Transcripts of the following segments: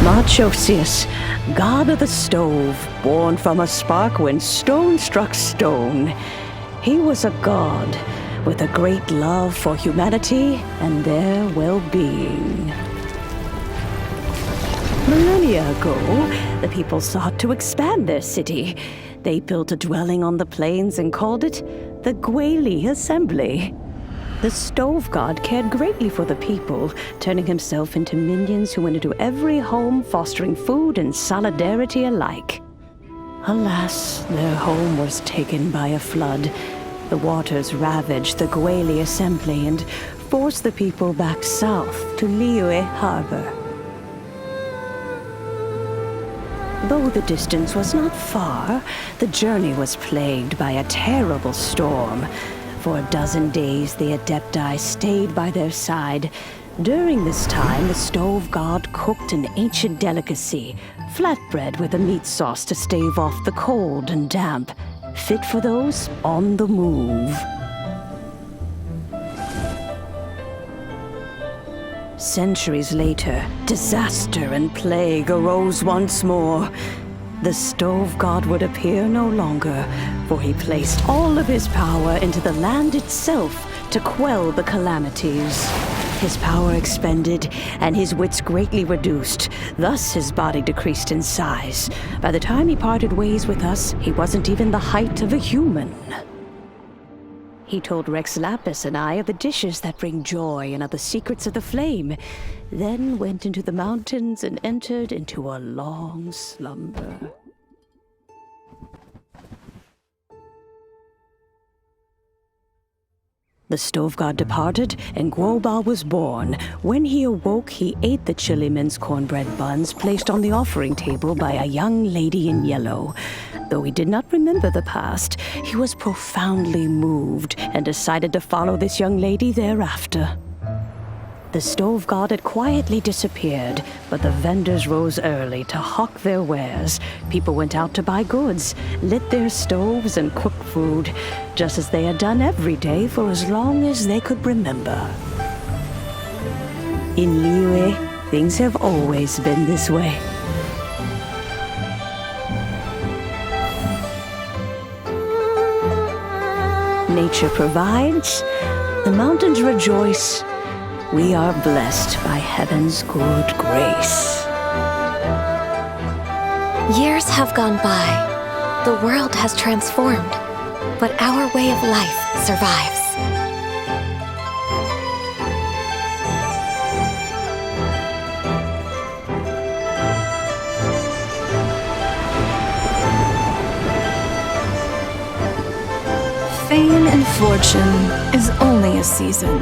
Marchosius, god of the stove, born from a spark when stone struck stone. He was a god with a great love for humanity and their well-being. Millennia ago, the people sought to expand their city. They built a dwelling on the plains and called it the Gweli Assembly. The stove god cared greatly for the people, turning himself into minions who went into every home, fostering food and solidarity alike. Alas, their home was taken by a flood. The waters ravaged the Gweli Assembly and forced the people back south to Liyue Harbor. Though the distance was not far, the journey was plagued by a terrible storm. For a dozen days, the Adepti stayed by their side. During this time, the stove god cooked an ancient delicacy, flatbread with a meat sauce to stave off the cold and damp, fit for those on the move. Centuries later, disaster and plague arose once more. The stove god would appear no longer, for he placed all of his power into the land itself to quell the calamities. His power expended, and his wits greatly reduced. Thus his body decreased in size. By the time he parted ways with us, he wasn't even the height of a human. He told Rex Lapis and I of the dishes that bring joy and of the secrets of the flame, then went into the mountains and entered into a long slumber. The stove god departed, and Guoba was born. When he awoke, he ate the chili mince cornbread buns placed on the offering table by a young lady in yellow. Though he did not remember the past, he was profoundly moved and decided to follow this young lady thereafter. The stove god had quietly disappeared, but the vendors rose early to hawk their wares. People went out to buy goods, lit their stoves, and cooked food, just as they had done every day for as long as they could remember. In Liyue, things have always been this way. Nature provides, the mountains rejoice. We are blessed by heaven's good grace. Years have gone by. The world has transformed, but our way of life survives. Fame and fortune is only a season.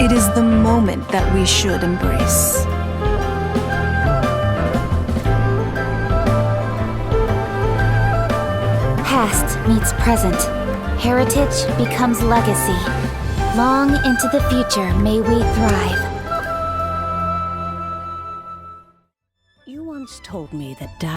It is the moment that we should embrace. Past meets present. Heritage becomes legacy. Long into the future may we thrive. You once told me that